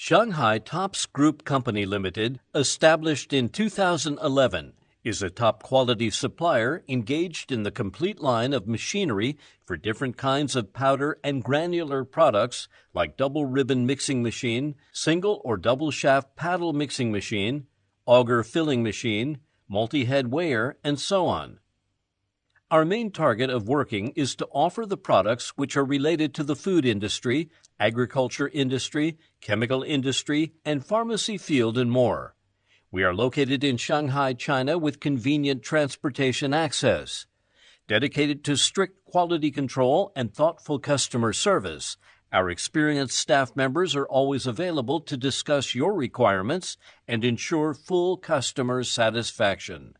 Shanghai Tops Group Company Limited, established in 2011, is a top-quality supplier engaged in the complete line of machinery for different kinds of powder and granular products like double-ribbon mixing machine, single or double-shaft paddle mixing machine, auger filling machine, multi-head weigher, and so on. Our main target of working is to offer the products which are related to the food industry, agriculture industry, chemical industry, and pharmacy field and more. We are located in Shanghai, China with convenient transportation access. Dedicated to strict quality control and thoughtful customer service, our experienced staff members are always available to discuss your requirements and ensure full customer satisfaction.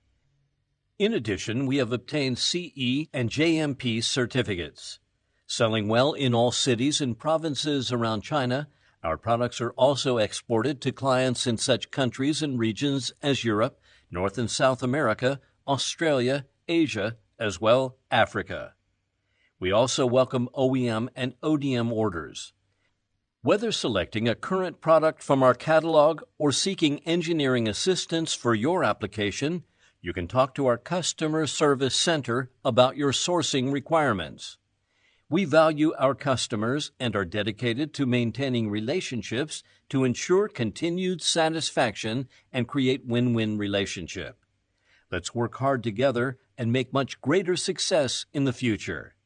In addition, we have obtained CE and JMP certificates. Selling well in all cities and provinces around China, our products are also exported to clients in such countries and regions as Europe, North and South America, Australia, Asia, as well Africa. We also welcome OEM and ODM orders. Whether selecting a current product from our catalog or seeking engineering assistance for your application, you can talk to our Customer Service Center about your sourcing requirements. We value our customers and are dedicated to maintaining relationships to ensure continued satisfaction and create win-win relationship. Let's work hard together and make much greater success in the future.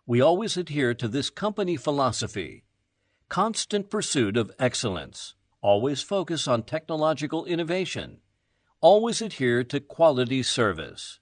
We always adhere to this company philosophy: constant pursuit of excellence, always focus on technological innovation, always adhere to quality service.